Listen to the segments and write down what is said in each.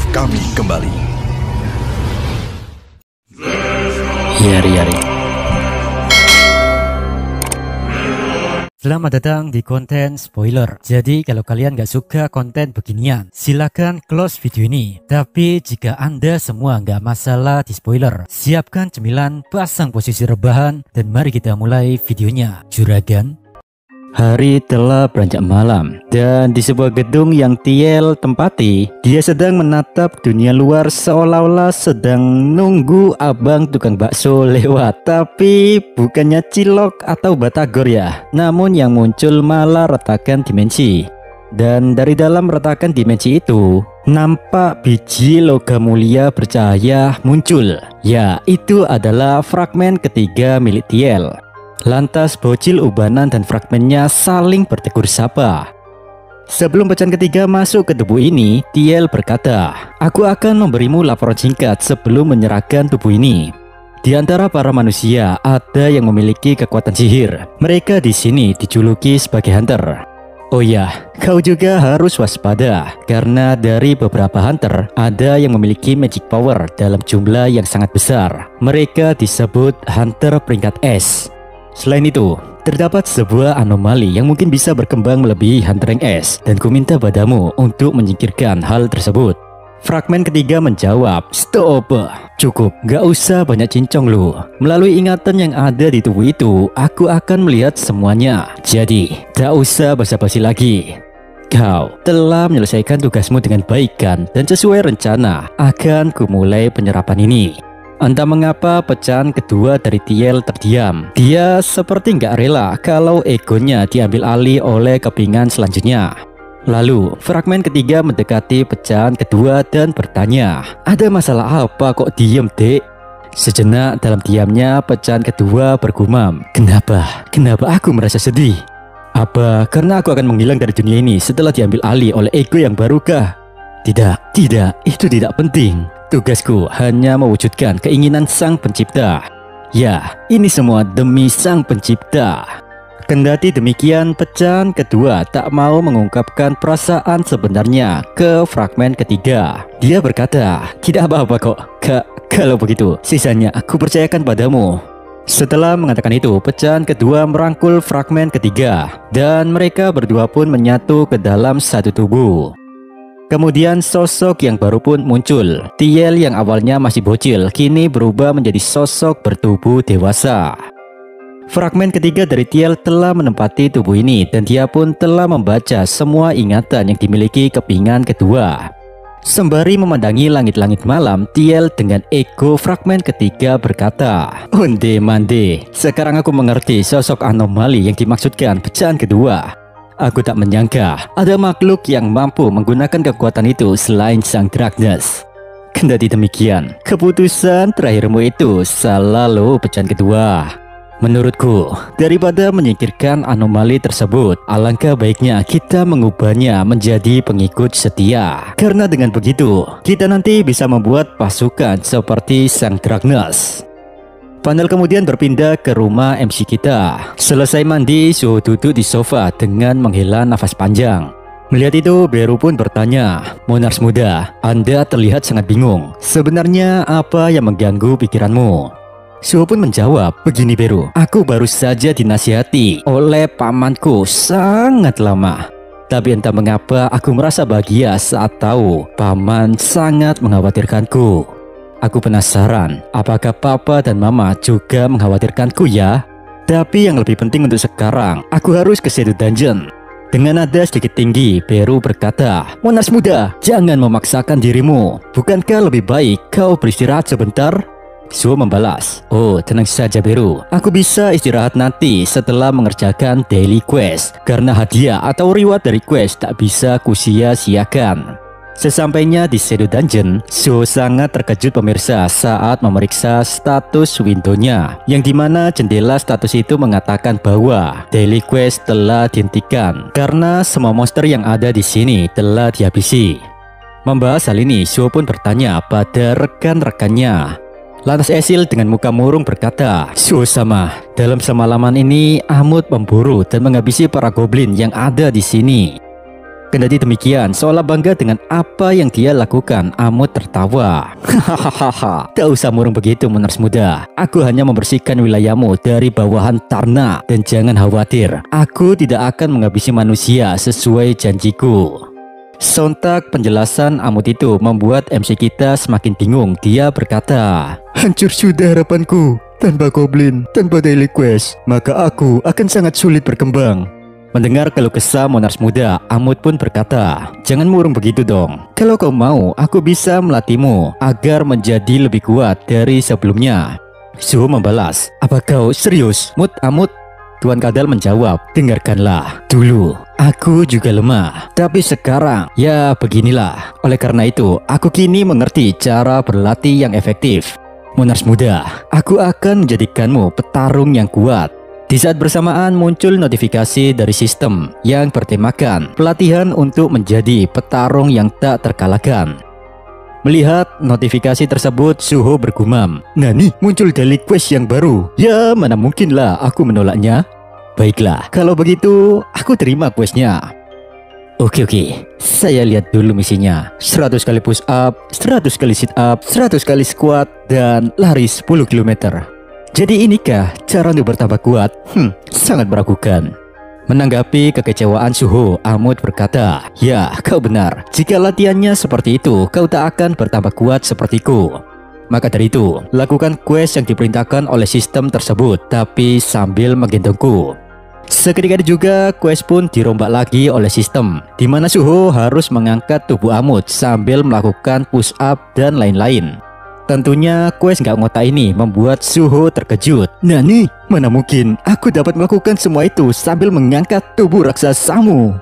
kami kembali. Yari. Selamat datang di konten spoiler. Jadi kalau kalian gak suka konten beginian, silakan close video ini. Tapi jika Anda semua gak masalah di spoiler, siapkan cemilan, pasang posisi rebahan, dan mari kita mulai videonya. Juragan. Hari telah beranjak malam, dan di sebuah gedung yang Tiel tempati, dia sedang menatap dunia luar seolah-olah sedang nunggu abang tukang bakso lewat. Tapi bukannya cilok atau batagor ya, namun yang muncul malah retakan dimensi. Dan dari dalam retakan dimensi itu, nampak biji logam mulia bercahaya muncul. Ya, itu adalah fragmen ketiga milik Tiel. Lantas bocil ubanan dan fragmennya saling bertegur sapa. Sebelum pecahan ketiga masuk ke tubuh ini, Tiel berkata, "Aku akan memberimu laporan singkat sebelum menyerahkan tubuh ini." Di antara para manusia ada yang memiliki kekuatan sihir. Mereka di sini dijuluki sebagai hunter. Oh ya, kau juga harus waspada karena dari beberapa hunter ada yang memiliki magic power dalam jumlah yang sangat besar. Mereka disebut hunter peringkat S. Selain itu, terdapat sebuah anomali yang mungkin bisa berkembang melebihi hunter rank S, dan ku minta padamu untuk menyingkirkan hal tersebut. Fragmen ketiga menjawab, "Stop, cukup, gak usah banyak cincong lu. Melalui ingatan yang ada di tubuh itu, aku akan melihat semuanya. Jadi, gak usah basa-basi lagi. Kau telah menyelesaikan tugasmu dengan baik kan, dan sesuai rencana akan kumulai penyerapan ini." Entah mengapa pecahan kedua dari Tiel terdiam. Dia seperti nggak rela kalau egonya diambil alih oleh kepingan selanjutnya. Lalu fragmen ketiga mendekati pecahan kedua dan bertanya, "Ada masalah apa kok diem, Dek?" Sejenak dalam diamnya pecahan kedua bergumam, Kenapa aku merasa sedih? Apa karena aku akan menghilang dari dunia ini setelah diambil alih oleh ego yang barukah? Tidak, itu tidak penting. Tugasku hanya mewujudkan keinginan Sang Pencipta. Ya, ini semua demi Sang Pencipta. Kendati demikian, pecahan kedua tak mau mengungkapkan perasaan sebenarnya ke fragmen ketiga. Dia berkata, "Tidak apa-apa kok, kalau begitu, sisanya aku percayakan padamu." Setelah mengatakan itu, pecahan kedua merangkul fragmen ketiga, dan mereka berdua pun menyatu ke dalam satu tubuh. Kemudian sosok yang baru pun muncul. Tiel yang awalnya masih bocil kini berubah menjadi sosok bertubuh dewasa. Fragmen ketiga dari Tiel telah menempati tubuh ini, dan dia pun telah membaca semua ingatan yang dimiliki kepingan kedua. Sembari memandangi langit-langit malam, Tiel dengan ego fragmen ketiga berkata, "Onde mande, sekarang aku mengerti sosok anomali yang dimaksudkan pecahan kedua. Aku tak menyangka ada makhluk yang mampu menggunakan kekuatan itu selain Sang Dragnes. Kendati demikian, keputusan terakhirmu itu salah lo, pecahan kedua. Menurutku, daripada menyingkirkan anomali tersebut, alangkah baiknya kita mengubahnya menjadi pengikut setia. Karena dengan begitu, kita nanti bisa membuat pasukan seperti Sang Dragnes." Panel kemudian berpindah ke rumah MC kita. Selesai mandi, Suho duduk di sofa dengan menghela nafas panjang. Melihat itu, Beru pun bertanya, "Monars muda, Anda terlihat sangat bingung. Sebenarnya apa yang mengganggu pikiranmu?" Suho pun menjawab, "Begini Beru, aku baru saja dinasihati oleh pamanku sangat lama. Tapi entah mengapa aku merasa bahagia saat tahu paman sangat mengkhawatirkanku. Aku penasaran, apakah papa dan mama juga mengkhawatirkanku ya? Tapi yang lebih penting untuk sekarang, aku harus ke Shadow Dungeon." Dengan nada sedikit tinggi, Beru berkata, "Monars muda, jangan memaksakan dirimu. Bukankah lebih baik kau beristirahat sebentar?" Suho membalas, "Oh, tenang saja Beru. Aku bisa istirahat nanti setelah mengerjakan daily quest. Karena hadiah atau reward dari quest tak bisa kusia-siakan." Sesampainya di Shadow Dungeon, Suho sangat terkejut pemirsa saat memeriksa status windownya, yang dimana jendela status itu mengatakan bahwa daily quest telah dihentikan karena semua monster yang ada di sini telah dihabisi. Membahas hal ini, Suho pun bertanya pada rekan-rekannya. Lantas Esil dengan muka murung berkata, "Suho sama, dalam semalaman ini Amut memburu dan menghabisi para goblin yang ada di sini." Kendati demikian, seolah bangga dengan apa yang dia lakukan, Amut tertawa. Hahaha, tak usah murung begitu Monars muda. Aku hanya membersihkan wilayahmu dari bawahan Tarna. Dan jangan khawatir, aku tidak akan menghabisi manusia sesuai janjiku. Sontak penjelasan Amut itu membuat MC kita semakin bingung. Dia berkata, hancur sudah harapanku. Tanpa goblin, tanpa daily quest, maka aku akan sangat sulit berkembang. Mendengar keluh kesah Monars muda, Amut pun berkata, jangan murung begitu dong. Kalau kau mau, aku bisa melatihmu agar menjadi lebih kuat dari sebelumnya. Suho membalas, apa kau serius, Amut? Tuan Kadal menjawab, dengarkanlah, dulu aku juga lemah, tapi sekarang ya beginilah. Oleh karena itu, aku kini mengerti cara berlatih yang efektif. Monars muda, aku akan menjadikanmu petarung yang kuat. Di saat bersamaan muncul notifikasi dari sistem yang bertemakan pelatihan untuk menjadi petarung yang tak terkalahkan. Melihat notifikasi tersebut, Suho bergumam, "Nani, muncul daily quest yang baru. Ya, mana mungkinlah aku menolaknya." Baiklah, kalau begitu aku terima questnya. Oke, saya lihat dulu misinya. 100 kali push up, 100 kali sit up, 100 kali squat, dan lari 10 km. Jadi inikah cara untuk bertambah kuat? Sangat meragukan. Menanggapi kekecewaan Suho, Amut berkata, ya kau benar. Jika latihannya seperti itu, kau tak akan bertambah kuat sepertiku. Maka dari itu, lakukan quest yang diperintahkan oleh sistem tersebut, tapi sambil menggendongku. Seketika itu juga quest pun dirombak lagi oleh sistem, di mana Suho harus mengangkat tubuh Amut sambil melakukan push up dan lain-lain. Tentunya quest nggak ngotak ini membuat Suho terkejut. Nani, mana mungkin aku dapat melakukan semua itu sambil mengangkat tubuh raksasamu?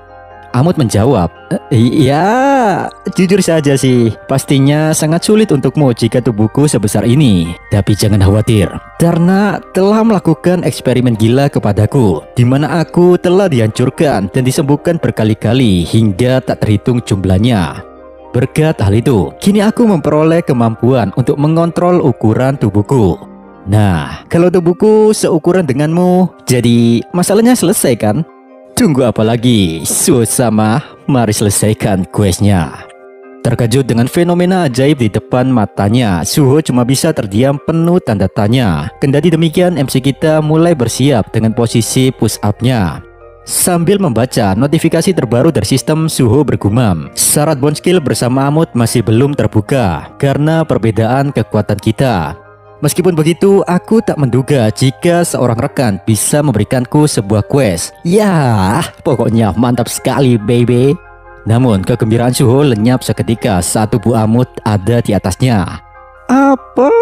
Amut menjawab, iya, jujur saja sih, pastinya sangat sulit untukmu jika tubuhku sebesar ini. Tapi jangan khawatir, karena telah melakukan eksperimen gila kepadaku, di mana aku telah dihancurkan dan disembuhkan berkali-kali hingga tak terhitung jumlahnya. Berkat hal itu, kini aku memperoleh kemampuan untuk mengontrol ukuran tubuhku. Nah, kalau tubuhku seukuran denganmu, jadi masalahnya selesai kan? Tunggu apa lagi? Sama, mari selesaikan questnya. Terkejut dengan fenomena ajaib di depan matanya, Suho cuma bisa terdiam penuh tanda tanya. Kendati demikian, MC kita mulai bersiap dengan posisi push up-nya. Sambil membaca notifikasi terbaru dari sistem, Suho bergumam, syarat bond skill bersama Amut masih belum terbuka karena perbedaan kekuatan kita. Meskipun begitu, aku tak menduga jika seorang rekan bisa memberikanku sebuah quest. Ya, pokoknya mantap sekali baby. Namun kegembiraan Suho lenyap seketika saat tubuh Amut ada di atasnya. Apa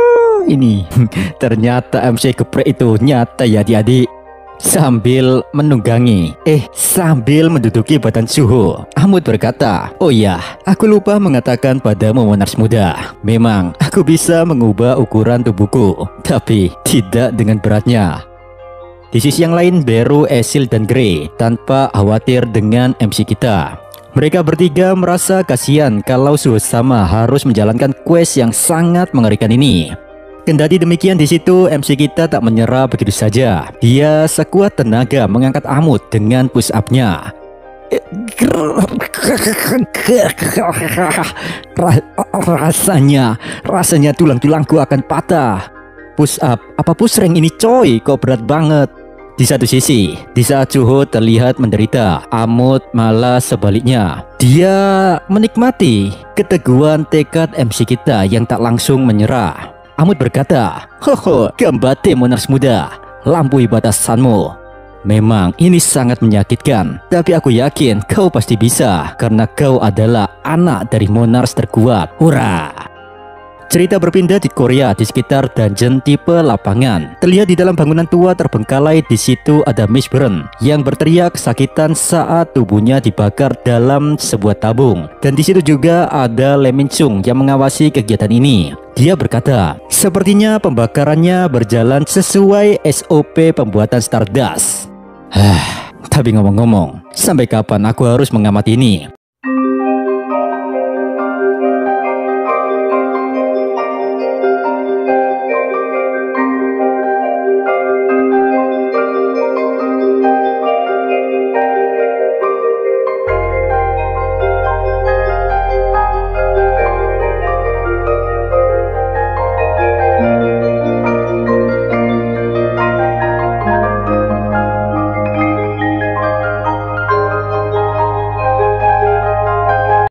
ini? Ternyata MC geprek itu nyata ya adik-adik. Sambil menunggangi, sambil menduduki badan Suho, Amut berkata, oh ya, aku lupa mengatakan padamu Monars muda. Memang aku bisa mengubah ukuran tubuhku, tapi tidak dengan beratnya. Di sisi yang lain, Beru, Esil, dan Grey tanpa khawatir dengan MC kita. Mereka bertiga merasa kasihan kalau Suho sama harus menjalankan quest yang sangat mengerikan ini. Kendati demikian, di situ MC kita tak menyerah begitu saja. Dia sekuat tenaga mengangkat Amut dengan push up-nya. Rasanya tulang-tulangku akan patah. Push up, apa push rank ini coy? Kok berat banget? Di satu sisi, di saat Suho terlihat menderita, Amut malah sebaliknya. Dia menikmati keteguhan tekad MC kita yang tak langsung menyerah. Amut berkata, hoho, gambate Monars muda, lampaui batasanmu. Memang ini sangat menyakitkan, tapi aku yakin kau pasti bisa, karena kau adalah anak dari Monars terkuat. Hurra! Cerita berpindah di Korea di sekitar dungeon tipe lapangan. Terlihat di dalam bangunan tua terbengkalai, di situ ada Miss Bern yang berteriak kesakitan saat tubuhnya dibakar dalam sebuah tabung. Dan di situ juga ada Lee Min Chung yang mengawasi kegiatan ini. Dia berkata, sepertinya pembakarannya berjalan sesuai SOP pembuatan Stardust. Tapi ngomong-ngomong, sampai kapan aku harus mengamati ini?